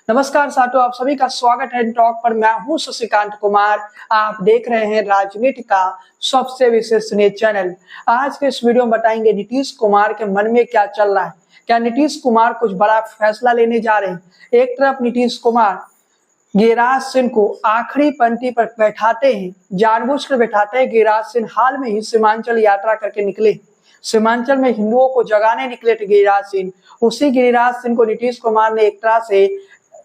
नमस्कार साथियों, आप सभी का स्वागत है टॉक पर। मैं हूं शशिकांत कुमार। आप देख रहे हैं राजनीति का सबसे विश्वसनीय चैनल। आज के इस वीडियो में बताएंगे नीतीश कुमार के मन में क्या चल रहा है। क्या नीतीश कुमार कुछ बड़ा फैसला लेने जा रहे हैं? एक तरफ नीतीश कुमार गिरिराज सिंह को आखिरी पंक्ति पर बैठाते हैं, जानबूझकर बैठाते हैं। गिरिराज सिंह हाल में ही सीमांचल यात्रा करके निकले, सीमांचल में हिंदुओं को जगाने निकले थे गिरिराज सिंह। उसी गिरिराज सिंह को नीतीश कुमार ने एक तरह से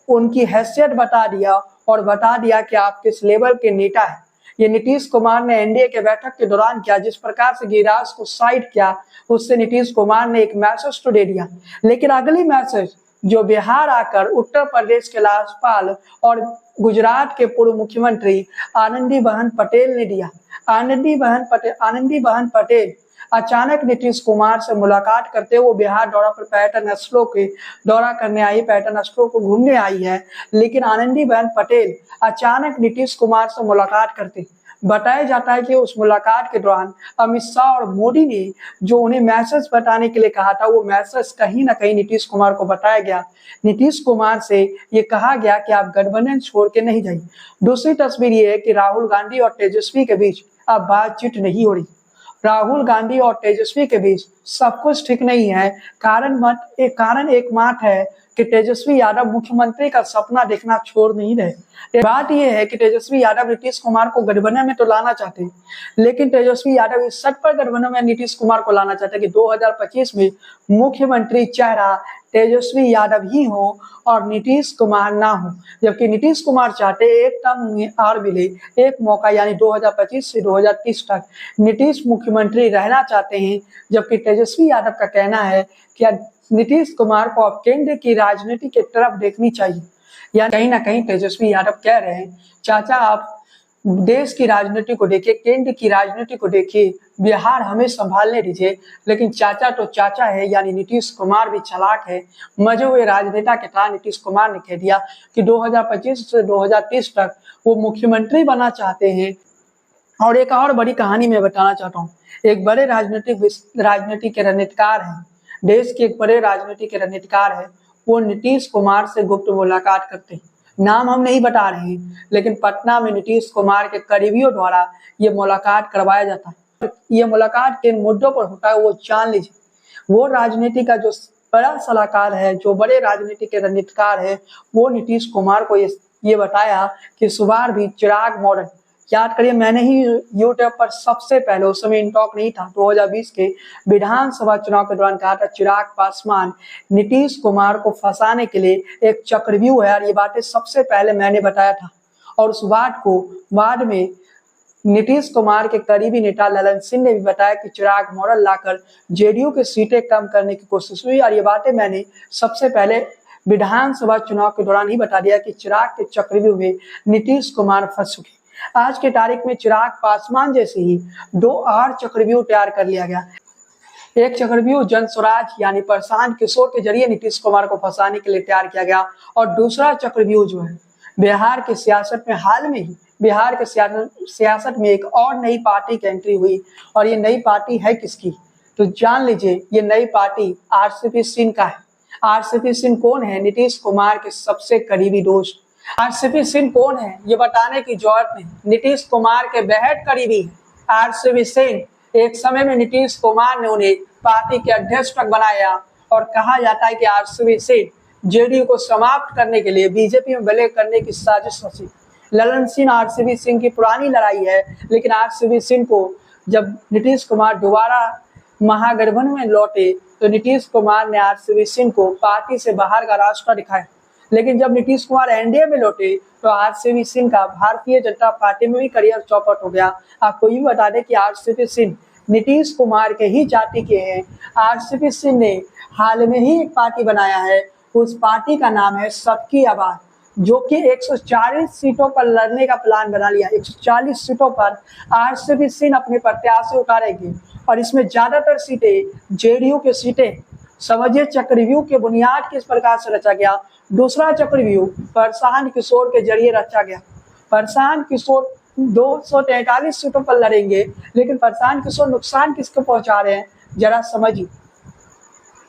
उनकी हैसियत बता दिया और बता दिया कि आप किस लेवल के नेता है। ये नीतीश कुमार ने एनडीए के बैठक के दौरान किया। जिस प्रकार से गिरिराज को साइड किया, उससे नीतीश कुमार ने एक मैसेज तो दे दिया, लेकिन अगली मैसेज जो बिहार आकर उत्तर प्रदेश के राज्यपाल और गुजरात के पूर्व मुख्यमंत्री आनंदीबेन पटेल ने दिया। आनंदीबेन पटेल अचानक नीतीश कुमार से मुलाकात करते हुए बिहार दौरा पर पर्यटन स्थलों के दौरा करने आई, पर्यटन स्थलों को घूमने आई है। लेकिन आनंदीबेन पटेल अचानक नीतीश कुमार से मुलाकात करते। बताया जाता है कि उस मुलाकात के दौरान अमित शाह और मोदी ने जो उन्हें मैसेज बताने के लिए कहा था, वो मैसेज कहीं ना कहीं नीतीश कुमार को बताया गया। नीतीश कुमार से ये कहा गया कि आप गठबंधन छोड़ के नहीं जाइए। दूसरी तस्वीर ये है कि राहुल गांधी और तेजस्वी के बीच अब बातचीत नहीं हो रही। राहुल गांधी और तेजस्वी के बीच सब कुछ ठीक नहीं है। कारण एकमात्र है कि तेजस्वी यादव मुख्यमंत्री का सपना देखना छोड़ नहीं रहे। बात यह है कि तेजस्वी यादव नीतीश कुमार को गठबंधन में तो लाना चाहते हैं, लेकिन तेजस्वी यादव इस शर्त पर गठबंधन में नीतीश कुमार को लाना चाहते हैं कि 2025 में मुख्यमंत्री चेहरा तेजस्वी यादव ही हो और नीतीश कुमार ना हो। जबकि नीतीश कुमार चाहते एक टर्म और मिले, एक मौका, यानी 2025 से 2030 तक नीतीश मुख्यमंत्री रहना चाहते हैं। जबकि तेजस्वी यादव का कहना है कि नीतीश कुमार को अब केंद्र की राजनीति की तरफ देखनी चाहिए। या कहीं ना कहीं तेजस्वी यादव कह रहे हैं, चाचा आप देश की राजनीति को देखिए, केंद्र की राजनीति को देखिए, बिहार हमें संभालने दीजिए। लेकिन चाचा तो चाचा है, यानी नीतीश कुमार भी चालाक है। मजे हुए राजनेता के तरह नीतीश कुमार ने कह दिया कि 2025 से 2030 तक वो मुख्यमंत्री बनना चाहते हैं। और एक और बड़ी कहानी मैं बताना चाहता हूँ। एक बड़े राजनीति के रणनीतिकार हैं, देश के एक बड़े राजनीति के रणनीतिकार है, वो नीतीश कुमार से गुप्त मुलाकात करते हैं। नाम हम नहीं बता रहे हैं, लेकिन पटना में नीतीश कुमार के करीबियों द्वारा ये मुलाकात करवाया जाता है। ये मुलाकात किन मुद्दों पर होता है वो जान लीजिए। वो राजनीति का जो बड़ा सलाहकार है, जो बड़े राजनीति के रणनीतिकार है, वो नीतीश कुमार को ये बताया कि इस बार भी चिराग मॉडल, याद करिए मैंने ही यूट्यूब पर सबसे पहले, उस समय इंटॉक नहीं था, 2020 के विधानसभा चुनाव के दौरान कहा था चिराग पासवान नीतीश कुमार को फंसाने के लिए एक चक्रव्यूह है। और ये बातें सबसे पहले मैंने बताया था। और उस बात को बाद में नीतीश कुमार के करीबी नेता ललन सिंह ने भी बताया कि चिराग मॉडल लाकर जेडीयू की सीटें कम करने की कोशिश हुई। और ये बातें मैंने सबसे पहले विधानसभा चुनाव के दौरान ही बता दिया कि चिराग के चक्रव्यूह में नीतीश कुमार फंस चुके। आज के तारीख में चिराग पासवान जैसे ही 2 और चक्रव्यूह तैयार कर लिया गया। एक चक्रव्यूह जन स्वराज यानी प्रशांत किशोर के जरिए नीतीश कुमार को फंसाने के लिए तैयार किया गया। और दूसरा चक्रव्यूह जो है, बिहार की सियासत में हाल में ही बिहार के सियासत में एक और नई पार्टी की एंट्री हुई। और ये नई पार्टी है किसकी, तो जान लीजिए, ये नई पार्टी आरसीपी सिंह का है। आरसीपी सिंह कौन है? नीतीश कुमार के सबसे करीबी दोस्त। आरसीपी सिंह कौन है ये बताने की जरूरत नहीं, नीतीश कुमार के बेहद करीबी है। आरसीपी सिंह एक समय में नीतीश कुमार ने उन्हें पार्टी के अध्यक्ष तक बनाया। और कहा जाता है कि आरसीपी सिंह जेडीयू को समाप्त करने के लिए बीजेपी में विलय करने की साजिश रची। ललन सिंह आरसीपी सिंह की पुरानी लड़ाई है, लेकिन आरसीपी सिंह को जब नीतीश कुमार दोबारा महागठबंधन में लौटे तो नीतीश कुमार ने आरसीपी सिंह को पार्टी से बाहर का रास्ता दिखाया। लेकिन जब नीतीश कुमार एनडीए में लौटे तो आरसीपी सिंह का भारतीय जनता पार्टी में भी करियर चौपट हो गया। आपको ये बता दें कि आरसीपी सिंह नीतीश कुमार के ही जाति के हैं। आरसीपी सिंह ने हाल में ही एक पार्टी बनाया है, उस पार्टी का नाम है सबकी आवाज, जो कि 140 सीटों पर लड़ने का प्लान बना लिया। 140 सीटों पर आरसीपी सिंह अपने प्रत्याशी उतारेंगे और इसमें ज्यादातर सीटें जेडीयू की सीटें। समझिए चक्रव्यूह के बुनियाद किस प्रकार से रचा गया। दूसरा चक्रव्यूह प्रशांत किशोर के जरिए रचा गया। प्रशांत किशोर 243 सीटों पर लड़ेंगे, लेकिन प्रशांत किशोर नुकसान किसको पहुंचा रहे हैं जरा समझिए।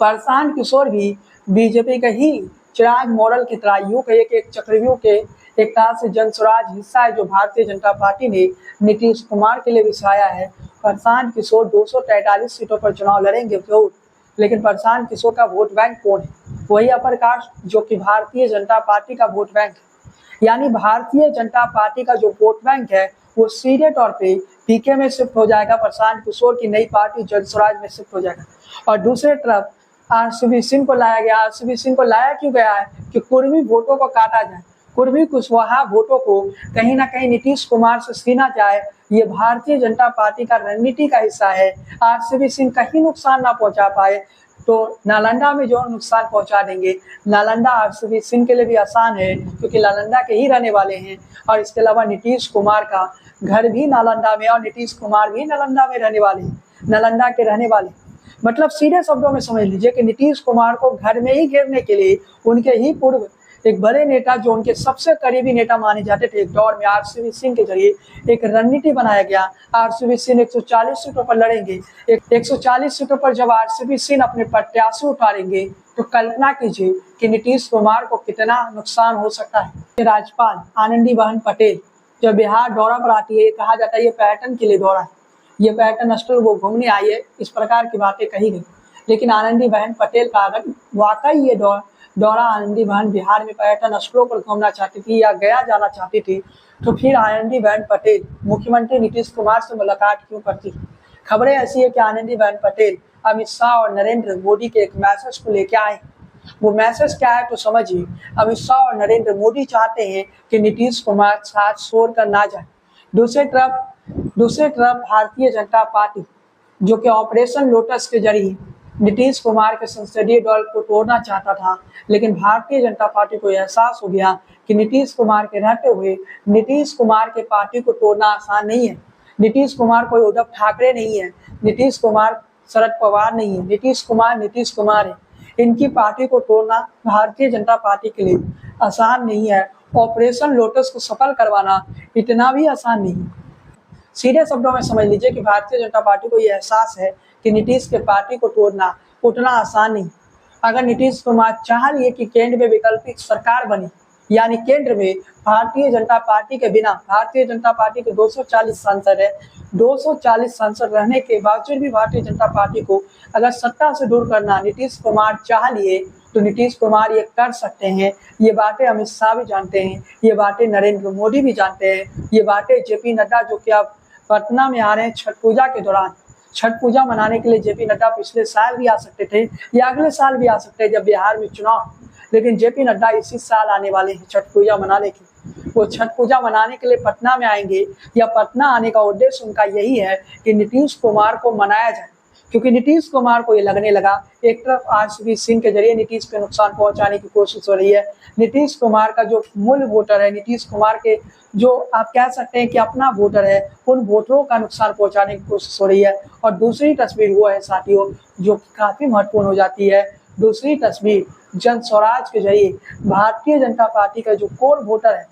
प्रशांत किशोर भी बीजेपी का ही चिराग मॉडल की तरह यूं कहिए कि एक चक्रव्यूह के एक तरह से जनस्वराज हिस्सा है जो भारतीय जनता पार्टी ने नीतीश कुमार के लिए बिछाया है। प्रशांत किशोर 243 सीटों पर चुनाव लड़ेंगे जरूर, लेकिन प्रशांत किशोर का वोट बैंक कौन है? वही अपर कास्ट जो कि भारतीय जनता पार्टी का वोट बैंक है। यानी भारतीय जनता पार्टी का जो वोट बैंक है वो सीधे तौर पे पीके में शिफ्ट हो जाएगा, प्रशांत किशोर की नई पार्टी जनस्वराज में शिफ्ट हो जाएगा। और दूसरे तरफ आरसीपी सिंह को लाया गया। आरसीपी सिंह को लाया क्यों गया है? कि कुर्मी वोटों को काटा जाए, कुर्मी कुशवाहा वोटों को कहीं ना कहीं नीतीश कुमार से छीना जाए। ये भारतीय जनता पार्टी का रणनीति का हिस्सा है। आरसीपी सिंह कहीं नुकसान ना पहुंचा पाए तो नालंदा में जो नुकसान पहुंचा देंगे। नालंदा आरसीपी सिंह के लिए भी आसान है क्योंकि नालंदा के ही रहने वाले हैं, और इसके अलावा नीतीश कुमार का घर भी नालंदा में और नीतीश कुमार भी नालंदा में रहने वाले हैं, नालंदा के रहने वाले। मतलब सीधे शब्दों में समझ लीजिए कि नीतीश कुमार को घर में ही घेरने के लिए उनके ही पूर्व एक बड़े नेता जो उनके सबसे करीबी नेता माने जाते थे एक दौर में, आरसीपी सिंह के जरिए एक रणनीति बनाया गया। आरसीपी सिंह 140 सीटों पर लड़ेंगे। 140 सीटों पर जब आरसीपी सिंह अपने प्रत्याशी उतारेंगे तो कल्पना कीजिए कि नीतीश कुमार को कितना नुकसान हो सकता है। राज्यपाल आनंदीबेन पटेल जब बिहार दौरा पर आती है, कहा जाता है ये पर्यटन के लिए दौरा है, ये पर्यटन स्थल वो घूमने आई है, इस प्रकार की बातें कही गई। लेकिन आनंदीबेन पटेल का अगर वाकई ये दौरा आनंदीबेन बिहार में पर्यटन स्थलों पर घूमना चाहती थी या गया जाना चाहती थी, तो फिर आनंदीबेन पटेल मुख्यमंत्री नीतीश कुमार से मुलाकात क्यों करती? खबरें ऐसी है कि आनंदीबेन पटेल अमित शाह और नरेंद्र मोदी के एक मैसेज को लेकर आए। वो मैसेज क्या है तो समझिए। अमित शाह और नरेंद्र मोदी चाहते हैं कि नीतीश कुमार साथ छोड़ कर ना जाए। दूसरी तरफ भारतीय जनता पार्टी जो कि ऑपरेशन लोटस के जरिए नीतीश कुमार के संसदीय दल को तोड़ना चाहता था, लेकिन भारतीय जनता पार्टी को एहसास हो गया कि नीतीश कुमार के रहते हुए नीतीश कुमार के पार्टी को तोड़ना आसान नहीं है। नीतीश कुमार कोई उद्धव ठाकरे नहीं है, नीतीश कुमार शरद पवार नहीं है, नीतीश कुमार है। इनकी पार्टी को तोड़ना भारतीय जनता पार्टी के लिए आसान नहीं है। ऑपरेशन लोटस को सफल करवाना इतना भी आसान नहीं है। सीधे शब्दों में समझ लीजिए कि भारतीय जनता पार्टी को यह एहसास है कि नीतीश के पार्टी को तोड़ना उतना आसान नहीं। अगर नीतीश कुमार चाह लिए कि केंद्र में वैकल्पिक सरकार बनी, यानी केंद्र में भारतीय जनता पार्टी के बिना, भारतीय जनता पार्टी के 240 सांसद है, 240 सांसद रहने के बावजूद भी भारतीय जनता पार्टी को अगर सत्ता से दूर करना नीतीश कुमार चाह लिए तो नीतीश कुमार ये कर सकते हैं। ये बातें अमित शाह भी जानते हैं, ये बातें नरेंद्र मोदी भी जानते हैं, ये बातें जेपी नड्डा जो कि अब पटना में आ रहे हैं छठ पूजा के दौरान, छठ पूजा मनाने के लिए जेपी नड्डा पिछले साल भी आ सकते थे या अगले साल भी आ सकते हैं जब बिहार में चुनाव, लेकिन जेपी नड्डा इसी साल आने वाले हैं छठ पूजा मनाने के। वो छठ पूजा मनाने के लिए पटना में आएंगे या पटना आने का उद्देश्य उनका यही है कि नीतीश कुमार को मनाया जाए, क्योंकि नीतीश कुमार को ये लगने लगा एक तरफ आरसीपी सिंह के जरिए नीतीश पे नुकसान पहुंचाने की कोशिश हो रही है, नीतीश कुमार का जो मूल वोटर है, नीतीश कुमार के जो आप कह सकते हैं कि अपना वोटर है, उन वोटरों का नुकसान पहुंचाने की कोशिश हो रही है। और दूसरी तस्वीर वो है साथियों जो काफी महत्वपूर्ण हो जाती है, दूसरी तस्वीर जन स्वराज के जरिए भारतीय जनता पार्टी का जो कोर वोटर है,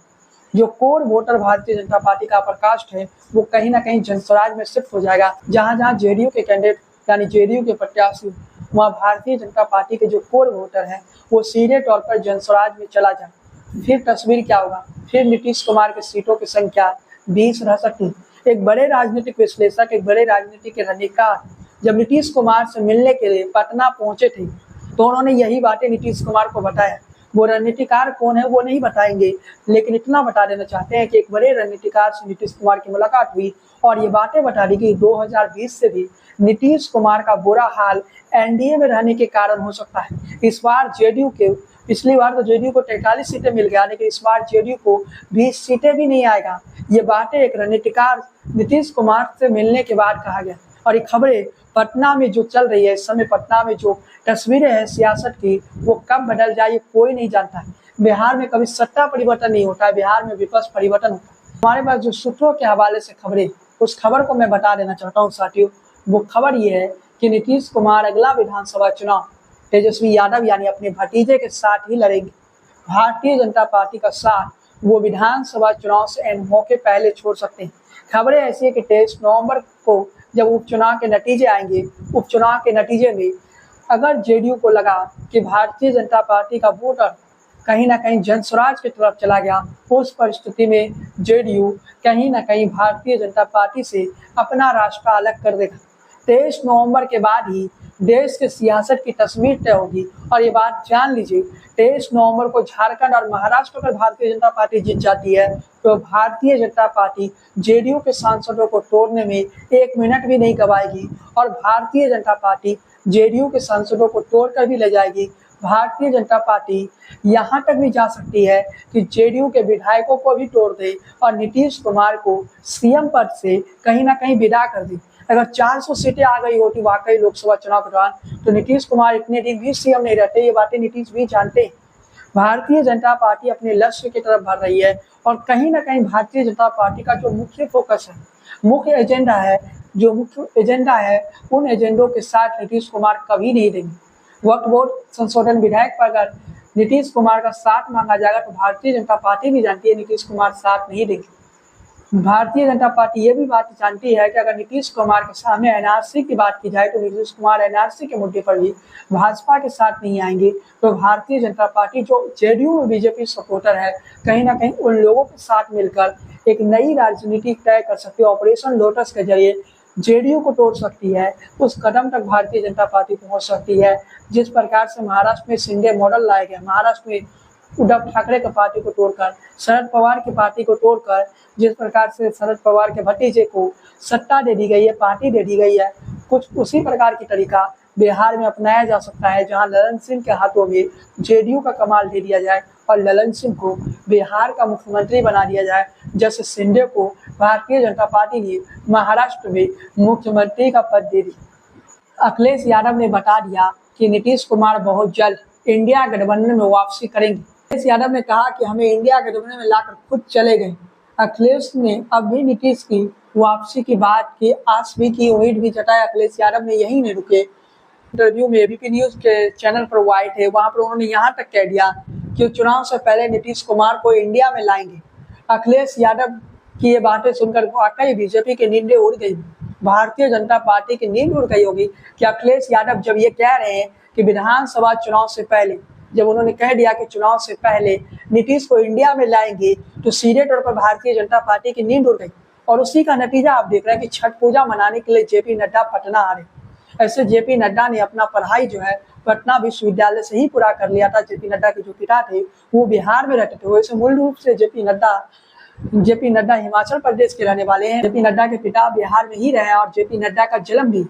जो core voter Bharatiya Janata party का प्रकाश है, वो कहीं ना कहीं जन स्वराज में शिफ्ट हो जाएगा। जहां जहां जेडीयू के कैंडिडेट यानी जेडीयू के प्रत्याशी, वहाँ भारतीय जनता पार्टी के जो कोर वोटर है वो सीधे तौर पर जन स्वराज में चला जाए। फिर तस्वीर क्या होगा? फिर नीतीश कुमार की सीटों की संख्या 20 रह सकती। एक बड़े राजनीतिक विश्लेषक, एक बड़े राजनीतिक रणनीतिकार जब नीतीश कुमार से मिलने के लिए पटना पहुंचे थे तो उन्होंने यही बातें नीतीश कुमार को बताया। वो रणनीतिकार कौन है वो नहीं बताएंगे, लेकिन इतना बता देना चाहते हैं कि एक बड़े रणनीतिकार से नीतीश कुमार की मुलाकात हुई और ये बातें बता दी कि 2020 से भी नीतीश कुमार का बुरा हाल एनडीए में रहने के कारण हो सकता है। इस बार जेडीयू के, पिछली बार तो जेडीयू को 43 सीटें मिल गया, लेकिन इस बार जेडीयू को 20 सीटें भी नहीं आएगा। ये बातें एक रणनीतिकार नीतीश कुमार से मिलने के बाद कहा गया। और ये खबरें पटना में जो चल रही है इस समय, पटना में जो तस्वीरें हैं सियासत की, वो कब बदल जाए कोई नहीं जानता है। बिहार में कभी सत्ता परिवर्तन नहीं होता है, बिहार में विपक्ष परिवर्तन होता है। हमारे पास जो सूत्रों के हवाले से खबरें, उस खबर को मैं बता देना चाहता हूँ साथियों। वो खबर ये है कि नीतीश कुमार अगला विधानसभा चुनाव तेजस्वी यादव यानी अपने भतीजे के साथ ही लड़ेंगे। भारतीय जनता पार्टी का साथ वो विधानसभा चुनाव से एन मौके पहले छोड़ सकते हैं। खबरें ऐसी है कि 23 नवंबर को जब उपचुनाव के नतीजे आएंगे, उपचुनाव के नतीजे में अगर जेडीयू को लगा कि भारतीय जनता पार्टी का वोटर कहीं ना कहीं जनस्वराज की तरफ चला गया। उस परिस्थिति में जेडीयू कहीं ना कहीं भारतीय जनता पार्टी से अपना रास्ता अलग कर देगा। 23 नवंबर के बाद ही देश के सियासत की तस्वीर तय होगी। और ये बात जान लीजिए, 23 नवंबर को झारखंड और महाराष्ट्र पर भारतीय जनता पार्टी जीत जाती है तो भारतीय जनता पार्टी जेडीयू के सांसदों को तोड़ने में 1 मिनट भी नहीं गवाएगी और भारतीय जनता पार्टी जेडीयू के सांसदों को तोड़कर भी ले जाएगी। भारतीय जनता पार्टी यहाँ तक भी जा सकती है कि जेडीयू के विधायकों को भी तोड़ दे और नीतीश कुमार को सीएम पद से कहीं ना कहीं विदा कर दे। अगर 400 सीटें आ गई होती वाकई लोकसभा चुनाव के दौरान तो नीतीश कुमार इतने दिन भी सीएम नहीं रहते। ये बातें नीतीश भी जानते हैं। भारतीय जनता पार्टी अपने लक्ष्य की तरफ बढ़ रही है और कहीं ना कहीं भारतीय जनता पार्टी का जो मुख्य फोकस है, मुख्य एजेंडा है, उन एजेंडों के साथ नीतीश कुमार कभी नहीं देंगे। वक्त बोर्ड संशोधन विधेयक पर अगर नीतीश कुमार का साथ मांगा जाएगा तो भारतीय जनता पार्टी भी जानती है नीतीश कुमार साथ नहीं देंगे। भारतीय जनता पार्टी ये भी बात जानती है कि अगर नीतीश कुमार के सामने एनआरसी की बात की जाए तो नीतीश कुमार एनआरसी के मुद्दे पर भी भाजपा के साथ नहीं आएंगे। तो भारतीय जनता पार्टी जो जेडीयू में बीजेपी सपोर्टर है, कहीं ना कहीं उन लोगों के साथ मिलकर एक नई राजनीति तय कर सकती है। ऑपरेशन लोटस के जरिए जेडीयू को तोड़ सकती है। उस कदम तक भारतीय जनता पार्टी पहुंच सकती है जिस प्रकार से महाराष्ट्र में शिंदे मॉडल लाया गया, महाराष्ट्र में उद्धव ठाकरे की पार्टी को तोड़कर, शरद पवार की पार्टी को तोड़कर जिस प्रकार से शरद पवार के भतीजे को सत्ता दे दी गई है, पार्टी दे दी गई है, कुछ उसी प्रकार की तरीका बिहार में अपनाया जा सकता है जहां ललन सिंह के हाथों में जेडीयू का कमाल दे दिया जाए और ललन सिंह को बिहार का मुख्यमंत्री बना दिया जाए, जैसे शिंदे को भारतीय जनता पार्टी ने महाराष्ट्र में मुख्यमंत्री का पद दे दिया। अखिलेश यादव ने बता दिया कि नीतीश कुमार बहुत जल्द इंडिया गठबंधन में वापसी करेंगे। अखिलेश यादव ने कहा कि हमें इंडिया गठबंधन में लाकर खुद चले गए। अखिलेश ने अब भी नीतीश की वापसी की बात की, आस भी की, उम्मीद भी जताया। अखिलेश यादव ने यही नहीं रुके, इंटरव्यू में एबीपी न्यूज के चैनल पर वो आए थे, वहां पर उन्होंने यहाँ तक कह दिया कि चुनाव से पहले नीतीश कुमार को इंडिया में लाएंगे। अखिलेश यादव की ये बातें सुनकर वाकई बीजेपी की नींदें उड़ गई, भारतीय जनता पार्टी की नींद उड़ गई होगी कि अखिलेश यादव जब ये कह रहे हैं कि विधानसभा चुनाव से पहले, जब उन्होंने कह दिया कि चुनाव से पहले नीतीश को इंडिया में लाएंगे तो सीधे तौर पर भारतीय जनता पार्टी की नींद उड़ गई। और उसी का नतीजा आप देख रहे हैं कि छठ पूजा मनाने के लिए जेपी नड्डा पटना आ रहे। ऐसे जेपी नड्डा ने अपना पढ़ाई जो है पटना विश्वविद्यालय से ही पूरा कर लिया था। जेपी नड्डा के जो पिता थे वो बिहार में रहते थे। वैसे मूल रूप से जेपी नड्डा हिमाचल प्रदेश के रहने वाले हैं। जेपी नड्डा के पिता बिहार में ही रहे और जेपी नड्डा का जन्म भी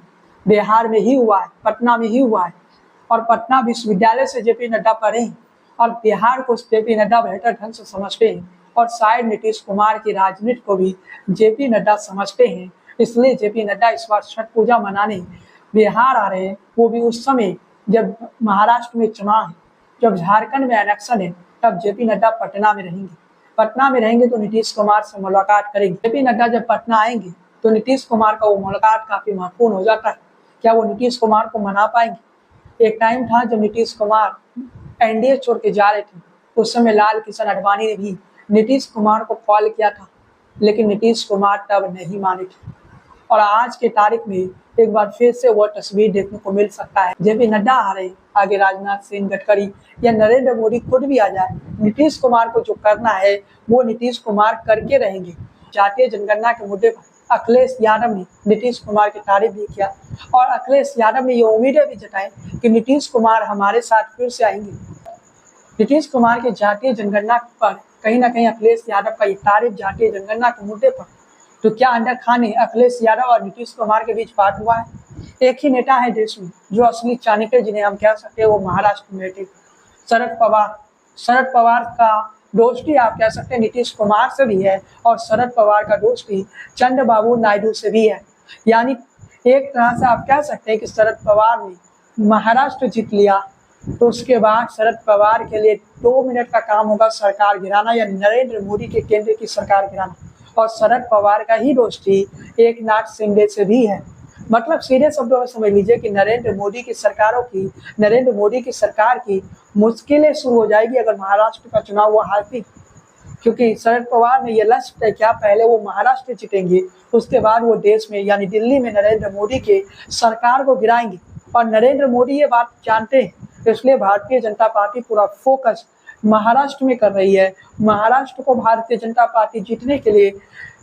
बिहार में ही हुआ है, पटना में ही हुआ है और पटना विश्वविद्यालय से जेपी नड्डा पढ़े हैं और बिहार को जेपी नड्डा बेहतर ढंग से समझते हैं और शायद नीतीश कुमार की राजनीति को भी जेपी नड्डा समझते हैं। इसलिए जेपी नड्डा इस बार छठ पूजा मनाने बिहार आ रहे हैं, वो भी उस समय जब महाराष्ट्र में चुनाव है, जब झारखंड में इलेक्शन है, तब जेपी नड्डा पटना में रहेंगे। पटना में रहेंगे तो नीतीश कुमार से मुलाकात करेंगे। जेपी नड्डा जब पटना आएंगे तो नीतीश कुमार का वो मुलाकात काफी महत्वपूर्ण हो जाता है। क्या वो नीतीश कुमार को मना पाएंगे? एक टाइम था जब नीतीश कुमार एनडीए छोड़ के जा रहे थे, उस समय लाल कृष्ण आडवाणी ने भी नीतीश कुमार को कॉल किया था, लेकिन नीतीश कुमार तब नहीं माने थे। और आज के तारीख में एक बार फिर से वह तस्वीर देखने को मिल सकता है। जेपी नड्डा आ रहे, आगे राजनाथ सिंह, गडकरी या नरेंद्र मोदी खुद भी आ जाए, नीतीश कुमार को जो करना है वो नीतीश कुमार करके रहेंगे। जातीय जनगणना के मुद्दे पर अखिलेश यादव ने नीतीश कुमार की तारीफ भी किया और अखिलेश यादव ने ये उम्मीदें भी जताई कि नीतीश कुमार हमारे साथ फिर से आएंगे। नीतीश कुमार की जातीय जनगणना पर कहीं ना कहीं अखिलेश यादव का ये तारीफ जातीय जनगणना के मुद्दे पर, तो क्या अंदर खाने अखिलेश यादव और नीतीश कुमार के बीच बात हुआ है? एक ही नेता है देश में जो असली चाणक्य जिन्हें हम कह सकते हैं, वो महाराष्ट्र में थे शरद पवार। शरद पवार का दोस्ती आप कह सकते हैं नीतीश कुमार से भी है और शरद पवार का दोस्ती चंद्रबाबू नायडू से भी है। यानी एक तरह से आप कह सकते हैं कि शरद पवार ने महाराष्ट्र जीत लिया तो उसके बाद शरद पवार के लिए 2 मिनट का काम होगा सरकार गिराना या नरेंद्र मोदी के केंद्र की सरकार गिराना। और शरद पवार का ही दोस्ती एकनाथ शिंदे से भी है। मतलब सीधे शब्दों में समझ लीजिए कि नरेंद्र मोदी की सरकार की मुश्किलें शुरू हो जाएगी अगर महाराष्ट्र का चुनाव वो हारती, क्योंकि शरद पवार ने ये लक्ष्य तय किया, पहले वो महाराष्ट्र जीतेंगे, उसके बाद वो देश में यानी दिल्ली में नरेंद्र मोदी के सरकार को गिराएंगे। और नरेंद्र मोदी ये बात जानते हैं, इसलिए भारतीय जनता पार्टी पूरा फोकस महाराष्ट्र में कर रही है। महाराष्ट्र को भारतीय जनता पार्टी जीतने के लिए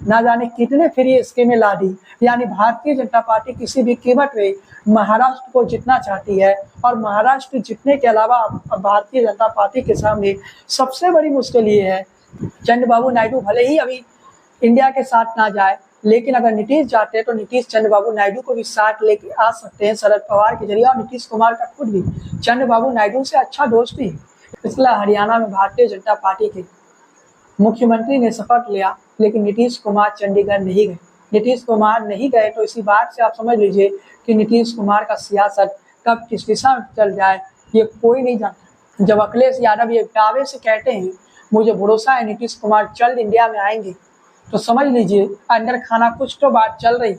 ना जाने कितने फ्री स्कीमें ला दी। यानी भारतीय जनता पार्टी किसी भी कीमत में महाराष्ट्र को जीतना चाहती है। और महाराष्ट्र जीतने के अलावा भारतीय जनता पार्टी के सामने सबसे बड़ी मुश्किल ये है, चंद्रबाबू नायडू भले ही अभी इंडिया के साथ ना जाए, लेकिन अगर नीतीश जाते हैं तो नीतीश चंद्रबाबू नायडू को भी साथ लेके आ सकते हैं शरद पवार के जरिए। और नीतीश कुमार का खुद भी चंद्रबाबू नायडू से अच्छा दोस्ती है। इसलिए हरियाणा में भारतीय जनता पार्टी के मुख्यमंत्री ने शपथ लिया, लेकिन नीतीश कुमार चंडीगढ़ नहीं गए। नीतीश कुमार नहीं गए तो इसी बात से आप समझ लीजिए कि नीतीश कुमार का सियासत कब किस दिशा में चल जाए ये कोई नहीं जानता। जब अखिलेश यादव ये दावे से कहते हैं मुझे भरोसा है नीतीश कुमार जल्द इंडिया में आएंगे, तो समझ लीजिए अंदर खाना कुछ तो बात चल रही,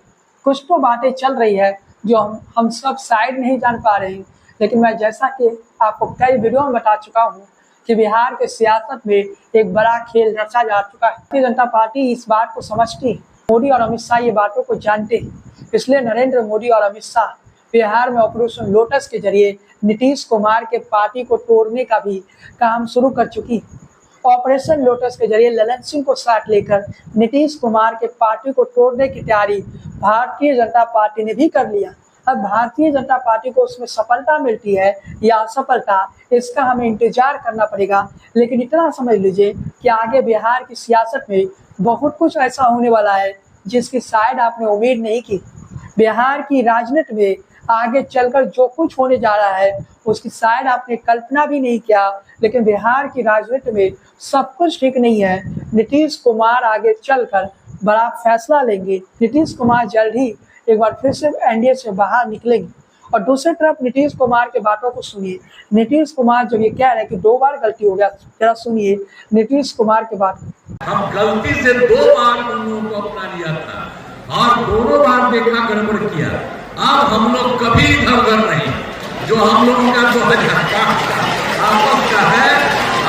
कुछ तो बातें चल रही है जो हम सब शायद नहीं जान पा रहे हैं। लेकिन मैं जैसा कि आपको कई वीडियो में बता चुका हूँ कि बिहार के सियासत में एक बड़ा खेल रचा जा चुका है। भारतीय जनता पार्टी इस बात को समझती है, मोदी और अमित शाह ये बातों को जानते हैं। इसलिए नरेंद्र मोदी और अमित शाह बिहार में ऑपरेशन लोटस के जरिए नीतीश कुमार के पार्टी को तोड़ने का भी काम शुरू कर चुकी। ऑपरेशन लोटस के जरिए ललन सिंह को साथ लेकर नीतीश कुमार के पार्टी को तोड़ने की तैयारी भारतीय जनता पार्टी ने भी कर लिया। अब भारतीय जनता पार्टी को उसमें सफलता मिलती है या असफलता, इसका हमें इंतजार करना पड़ेगा। लेकिन इतना समझ लीजिए कि आगे बिहार की सियासत में बहुत कुछ ऐसा होने वाला है जिसकी शायद आपने उम्मीद नहीं की। बिहार की राजनीति में आगे चलकर जो कुछ होने जा रहा है उसकी शायद आपने कल्पना भी नहीं किया। लेकिन बिहार की राजनीति में सब कुछ ठीक नहीं है। नीतीश कुमार आगे चलकर बड़ा फैसला लेंगे। नीतीश कुमार जल्द ही एक बार फिर से एनडीए से बाहर निकलेंगे। और दूसरी तरफ नीतीश कुमार के बातों को सुनिए। नीतीश कुमार जब ये कह रहे हैं कि 2 बार गलती हो गया, जरा सुनिए नीतीश कुमार के बात। हम गलती से 2 बार कानून को अपना लिया था और दोनों बार देखा गड़बड़ किया। अब हम लोग कभी इधर उधर नहीं, जो हम लोगों का 2005 आपस का है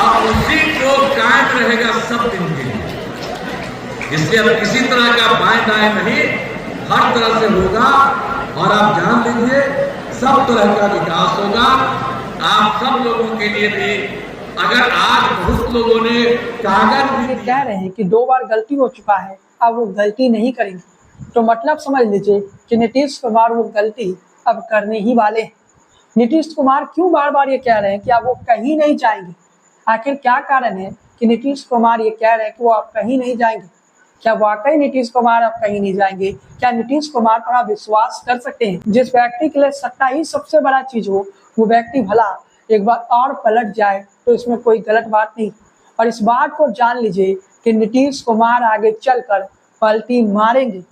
अब उसी को कायम रहेगा सब दिन के लिए। इसलिए अब किसी तरह का बाएं दाएं नहीं, हर तरह से होगा। और आप जान लीजिए सब तरह का विकास होगा आप सब लोगों के लिए भी। अगर आज बहुत लोगों ने कागज भी कह रहे हैं कि 2 बार गलती हो चुका है, अब वो गलती नहीं करेंगे, तो मतलब समझ लीजिए कि नीतीश कुमार वो गलती अब करने ही वाले हैं। नीतीश कुमार क्यों बार बार ये कह रहे हैं कि अब वो कहीं नहीं जाएंगे? आखिर क्या कारण है कि नीतीश कुमार ये कह रहे हैं कि वो अब कहीं नहीं जाएंगे? क्या वाकई नीतीश कुमार अब कहीं नहीं जाएंगे? क्या नीतीश कुमार पर आप विश्वास कर सकते हैं? जिस व्यक्ति के लिए सत्ता ही सबसे बड़ा चीज हो, वो व्यक्ति भला एक बार और पलट जाए तो इसमें कोई गलत बात नहीं। और इस बात को जान लीजिए कि नीतीश कुमार आगे चलकर पलटी मारेंगे।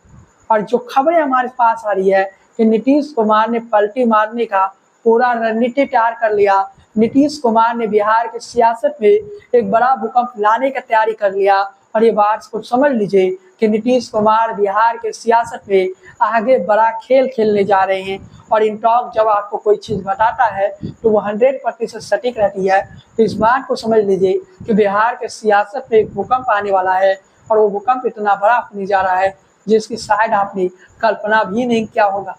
और जो खबरें हमारे पास आ रही है कि नीतीश कुमार ने पलटी मारने का पूरा रणनीति तैयार कर लिया। नीतीश कुमार ने बिहार की सियासत में एक बड़ा भूकंप लाने की तैयारी कर लिया। और ये बात को समझ लीजिए कि नीतीश कुमार बिहार के सियासत में आगे बड़ा खेल खेलने जा रहे हैं। और इन टॉक जब आपको कोई चीज़ बताता है तो वो 100% सटीक रहती है। तो इस बात को समझ लीजिए कि बिहार के सियासत में एक भूकंप आने वाला है। और वो भूकंप इतना बड़ा होने जा रहा है जिसकी शायद आपने कल्पना भी नहीं किया होगा।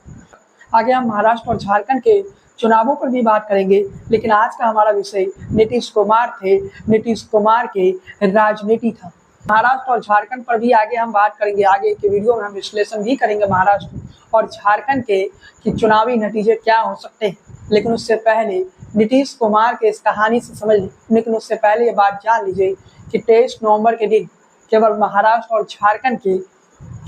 आगे हम महाराष्ट्र और झारखंड के चुनावों पर भी बात करेंगे, लेकिन आज का हमारा विषय नीतीश कुमार थे, नीतीश कुमार के राजनीति था। महाराष्ट्र और झारखंड पर भी आगे हम बात करेंगे। आगे के वीडियो में हम विश्लेषण भी करेंगे महाराष्ट्र और झारखंड के कि चुनावी नतीजे क्या हो सकते हैं। लेकिन उससे पहले नीतीश कुमार के इस कहानी से समझ लेकिन उससे पहले ये बात जान लीजिए कि 23 नवंबर के दिन केवल महाराष्ट्र और झारखंड के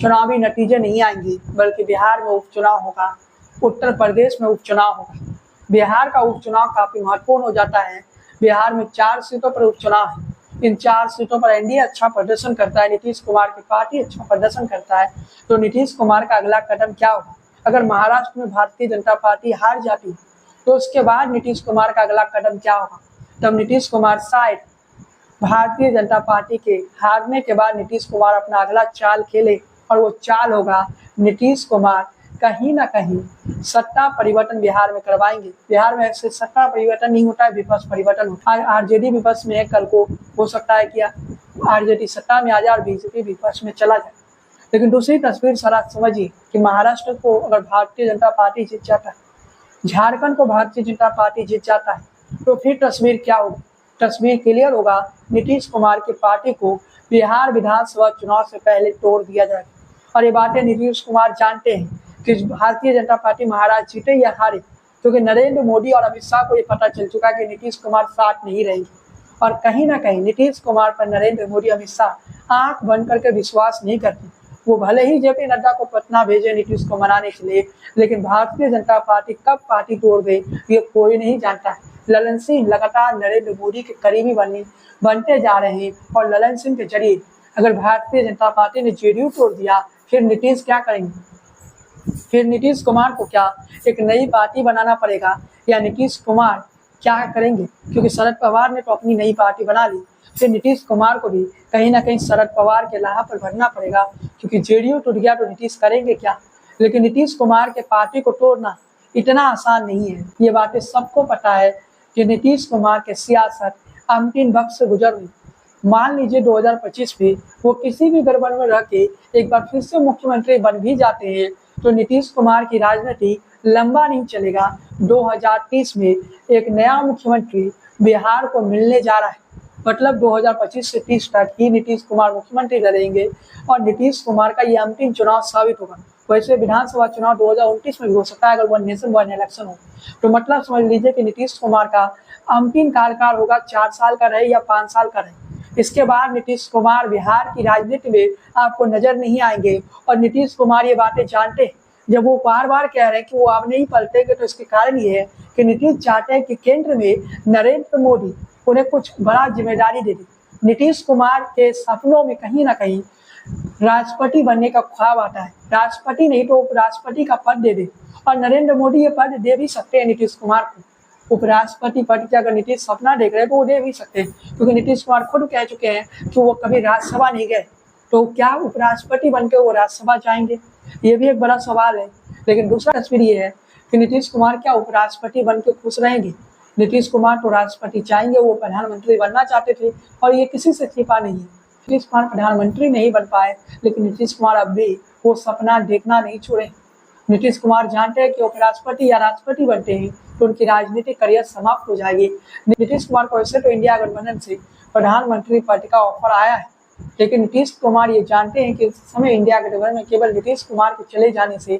चुनावी नतीजे नहीं आएंगे, बल्कि बिहार में उपचुनाव होगा, उत्तर प्रदेश में उपचुनाव होगा। बिहार का उपचुनाव काफी महत्वपूर्ण हो जाता है। बिहार में 4 सीटों पर उपचुनाव है। इन 4 सीटों पर एनडीए अच्छा प्रदर्शन करता है, नीतीश कुमार की पार्टी अच्छा प्रदर्शन करता है। तो नीतीश कुमार का अगला कदम क्या होगा? अगर महाराष्ट्र में भारतीय जनता पार्टी हार जाती तो उसके बाद नीतीश कुमार का अगला कदम क्या होगा? तब नीतीश कुमार शायद भारतीय जनता पार्टी के हारने के बाद नीतीश कुमार अपना अगला चाल खेले। और वो चाल होगा नीतीश कुमार कहीं ना कहीं सत्ता परिवर्तन बिहार में करवाएंगे। बिहार में ऐसे सत्ता परिवर्तन नहीं होता है, विपक्ष परिवर्तन होता है। आरजेडी विपक्ष में है, कल को हो सकता है कि आरजेडी सत्ता में आ जाए और बीजेपी विपक्ष में चला जाए। लेकिन दूसरी तस्वीर सर समझिए कि महाराष्ट्र को अगर भारतीय जनता पार्टी जीत जाता है, झारखंड को भारतीय जनता पार्टी जीत जाता है, तो फिर तस्वीर क्या होगी? तस्वीर क्लियर होगा, नीतीश कुमार की पार्टी को बिहार विधानसभा चुनाव से पहले तोड़ दिया जाए। और ये बातें नीतीश कुमार जानते हैं कि भारतीय जनता पार्टी महाराज जीते या हारे, क्योंकि नरेंद्र मोदी और अमित शाह को ये पता चल चुका है कि नीतीश कुमार साथ नहीं रहेंगे। और कहीं ना कहीं नीतीश कुमार पर नरेंद्र मोदी, अमित शाह आंख बंद करके विश्वास नहीं करते। वो भले ही जेपी नड्डा को पटना भेजे नीतीश को मनाने के लिए, लेकिन भारतीय जनता पार्टी कब पार्टी तोड़ दे ये कोई नहीं जानता है। ललन सिंह लगातार नरेंद्र मोदी के करीबी बनते जा रहे हैं, और ललन सिंह के जरिए अगर भारतीय जनता पार्टी ने जेडीयू तोड़ दिया, फिर नीतीश क्या करेंगे? फिर नीतीश कुमार को क्या एक नई पार्टी बनाना पड़ेगा, या नीतीश कुमार क्या करेंगे? क्योंकि शरद पवार ने तो अपनी नई पार्टी बना ली, फिर नीतीश कुमार को भी कहीं ना कहीं शरद पवार के लाहा पर भरना पड़ेगा, क्योंकि जेडीयू टूट गया तो नीतीश करेंगे क्या? लेकिन नीतीश कुमार के पार्टी को तोड़ना इतना आसान नहीं है। ये बातें सबको पता है कि नीतीश कुमार के सियासत अंतिम वक्त से गुजर हुई। मान लीजिए 2025 में वो किसी भी गड़बड़ में रह के एक बार फिर से मुख्यमंत्री बन भी जाते हैं, तो नीतीश कुमार की राजनीति लंबा नहीं चलेगा। 2030 में एक नया मुख्यमंत्री बिहार को मिलने जा रहा है, मतलब 2025 से 30 तक ही नीतीश कुमार मुख्यमंत्री रहेंगे, और नीतीश कुमार का ये अंतिम चुनाव साबित होगा। वैसे विधानसभा चुनाव 2029 में भी हो सकता है, अगर वन नेशन वन इलेक्शन हो तो। मतलब समझ लीजिए कि नीतीश कुमार का अंतिम कार्यकाल होगा, 4 साल का रहे या 5 साल का रहे। इसके बाद नीतीश कुमार बिहार की राजनीति में आपको नजर नहीं आएंगे, और नीतीश कुमार ये बातें जानते हैं। जब वो बार बार कह रहे हैं कि वो अब नहीं पलटेंगे, तो इसके कारण ये है कि नीतीश चाहते हैं कि केंद्र में नरेंद्र मोदी उन्हें कुछ बड़ा जिम्मेदारी दे दे। नीतीश कुमार के सपनों में कहीं ना कहीं राष्ट्रपति बनने का ख्वाब आता है। राष्ट्रपति नहीं तो उपराष्ट्रपति का पद दे दे, और नरेंद्र मोदी ये पद दे भी सकते हैं नीतीश कुमार को। उपराष्ट्रपति पद का अगर नीतीश सपना देख रहे हैं तो वो दे भी सकते हैं, क्योंकि नीतीश कुमार खुद कह चुके हैं कि वो कभी राज्यसभा नहीं गए, तो क्या उपराष्ट्रपति बनकर वो राज्यसभा जाएंगे? ये भी एक बड़ा सवाल है। लेकिन दूसरा तस्वीर ये है कि नीतीश कुमार क्या उपराष्ट्रपति बनकर खुश रहेंगे? नीतीश कुमार तो राष्ट्रपति चाहेंगे, वो प्रधानमंत्री बनना चाहते थे, और ये किसी से छिपा नहीं है। नीतीश कुमार प्रधानमंत्री नहीं बन पाए, लेकिन नीतीश कुमार अब भी वो सपना देखना नहीं छोड़े। नीतीश कुमार जानते हैं कि उपराष्ट्रपति या राष्ट्रपति बनते हैं तो उनकी राजनीतिक करियर समाप्त हो जाएगी। नीतीश कुमार को वैसे तो इंडिया गठबंधन से प्रधानमंत्री पद का ऑफर आया है, लेकिन नीतीश कुमार ये जानते हैं कि इस समय इंडिया गठबंधन में केवल नीतीश कुमार के चले जाने से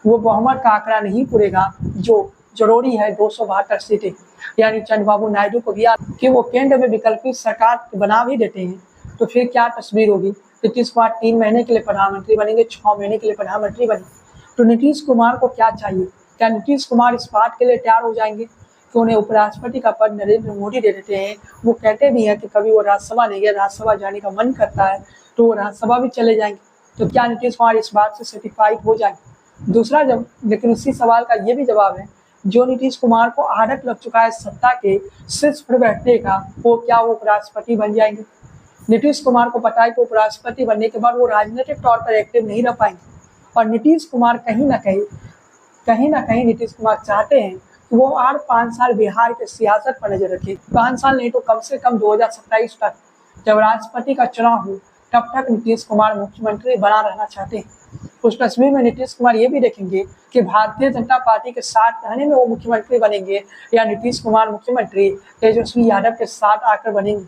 वो बहुमत का आंकड़ा नहीं पूरेगा, जो जरूरी है 272 सीटें। यानी चंद्रबाबू नायडू को भी कि वो केंद्र में विकल्पित सरकार बना भी देते हैं, तो फिर क्या तस्वीर होगी? नीतीश कुमार 3 महीने के लिए प्रधानमंत्री बनेंगे, 6 महीने के लिए प्रधानमंत्री बनेंगे। तो नीतीश कुमार को क्या चाहिए? क्या नीतीश कुमार इस बात के लिए तैयार हो जाएंगे कि उन्हें उपराष्ट्रपति का पद नरेंद्र मोदी दे देते हैं? वो कहते भी हैं कि कभी वो राज्यसभा नहीं गए, राज्यसभा जाने का मन करता है तो वो राज्यसभा भी चले जाएंगे। तो क्या नीतीश कुमार इस बात से सेटिस्फाइड हो जाएंगे? दूसरा लेकिन इसी सवाल का ये भी जवाब है, जो नीतीश कुमार को आदत लग चुका है सत्ता के शीर्ष पर बैठने का, वो क्या वो उपराष्ट्रपति बन जाएंगे? नीतीश कुमार को पता है कि उपराष्ट्रपति बनने के बाद वो राजनीतिक तौर पर एक्टिव नहीं रह पाएंगे, और नीतीश कुमार कहीं ना कहीं नीतीश कुमार चाहते हैं कि वो और 5 साल बिहार के सियासत पर नजर रखे। 5 साल नहीं तो कम से कम 2027 तक जब राष्ट्रपति का चुनाव हो, तब तक नीतीश कुमार मुख्यमंत्री बना रहना चाहते हैं। उस तस्वीर में नीतीश कुमार ये भी देखेंगे कि भारतीय जनता पार्टी के साथ रहने में वो मुख्यमंत्री बनेंगे, या नीतीश कुमार मुख्यमंत्री तेजस्वी यादव के साथ आकर बनेंगे।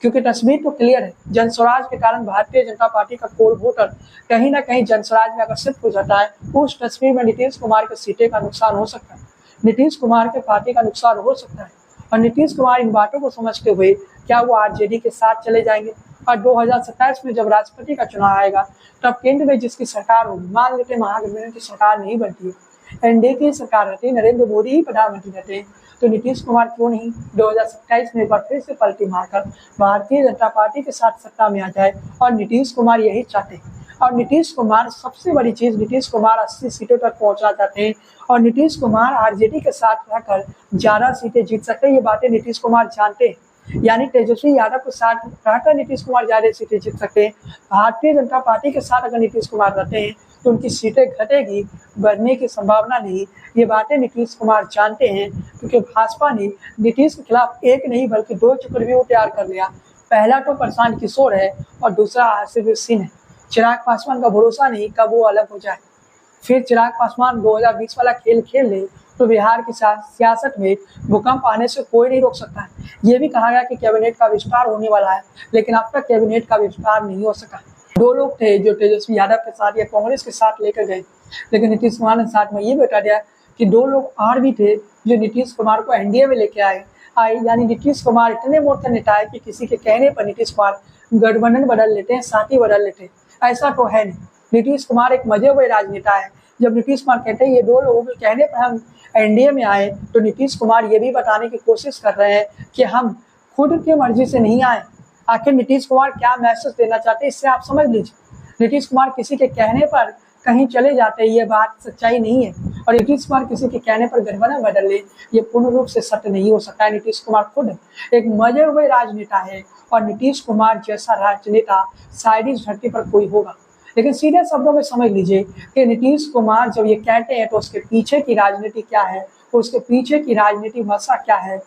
क्योंकि तस्वीर तो क्लियर है, जनस्वराज के कारण भारतीय जनता पार्टी का कोर वोटर कहीं ना कहीं जनस्वराज में आकर्षित हो जाता है। उस तस्वीर में नीतीश कुमार के सीटें का नुकसान हो सकता है, नीतीश कुमार के पार्टी का नुकसान हो सकता है, और नीतीश कुमार इन बातों को समझते हुए क्या वो आरजेडी के साथ चले जाएंगे? और 2027 में जब राष्ट्रपति का चुनाव आएगा, तब केंद्र में जिसकी सरकार होगी, मान लेते महागठबंधन की सरकार नहीं बनती है, एनडीए की सरकार रहती है, नरेंद्र मोदी ही प्रधानमंत्री रहते हैं, तो नीतीश कुमार क्यों नहीं 2027 में एक बार फिर से पलटी मारकर भारतीय जनता पार्टी के साथ सत्ता में आ जाए? और नीतीश कुमार यही चाहते हैं। और नीतीश कुमार सबसे बड़ी चीज, नीतीश कुमार 80 सीटों तक पहुंचना चाहते हैं, और नीतीश कुमार आरजेडी के साथ रहकर 11 सीटें जीत सकते हैं। ये बातें नीतीश कुमार जानते हैं। यानी तेजस्वी यादव के साथ रहकर नीतीश कुमार ज्यादा सीटें जीत सकते हैं। भारतीय जनता पार्टी के साथ अगर नीतीश कुमार रहते हैं तो उनकी सीटें घटेगी, बढ़ने की संभावना नहीं। ये बातें नीतीश कुमार जानते हैं, क्योंकि भाजपा ने नीतीश के खिलाफ एक नहीं बल्कि 2 चक्रव्यूह तैयार कर लिया। पहला तो प्रशांत किशोर है, और दूसरा आसिफ सिंह है। चिराग पासवान का भरोसा नहीं कब वो अलग हो जाए। फिर चिराग पासवान 2020 वाला खेल खेल ले तो बिहार की सियासत में भूकंप आने से कोई नहीं रोक सकता है। ये भी कहा गया कि कैबिनेट का विस्तार होने वाला है, लेकिन अब तक कैबिनेट का विस्तार नहीं हो सका। 2 लोग थे जो तेजस्वी यादव के साथ या कांग्रेस के साथ लेकर गए, लेकिन नीतीश कुमार ने साथ में ये बता दिया कि 2 लोग और भी थे जो नीतीश कुमार को एनडीए में लेके आए। यानी नीतीश कुमार इतने मूर्ख नेता है कि किसी के कहने पर नीतीश कुमार गठबंधन बदल लेते हैं, साथी बदल लेते हैं। ऐसा तो है नहीं। नीतीश कुमार एक मजे हुए राजनेता है। जब नीतीश कुमार कहते हैं ये 2 लोगों के कहने पर हम एनडीए में आए, तो नीतीश कुमार ये भी बताने की कोशिश कर रहे हैं कि हम खुद की मर्जी से नहीं आए। आखिर नीतीश कुमार क्या मैसेज देना चाहते हैं, इससे आप समझ लीजिए। नीतीश कुमार किसी के कहने पर कहीं चले जाते हैं, ये बात सच्चाई नहीं है। और नीतीश कुमार किसी के कहने पर गठबंधन बदल ले, ये पूर्ण रूप से सत्य नहीं हो सकता है। नीतीश कुमार खुद एक मजे हुए राजनेता है और नीतीश कुमार जैसा राजनेता शायद इस धरती पर कोई होगा। लेकिन सीधे शब्दों में समझ लीजिए कि नीतीश कुमार जब ये कहते हैं तो उसके पीछे की राजनीति क्या है, उसके पीछे की राजनीति वसा क्या है।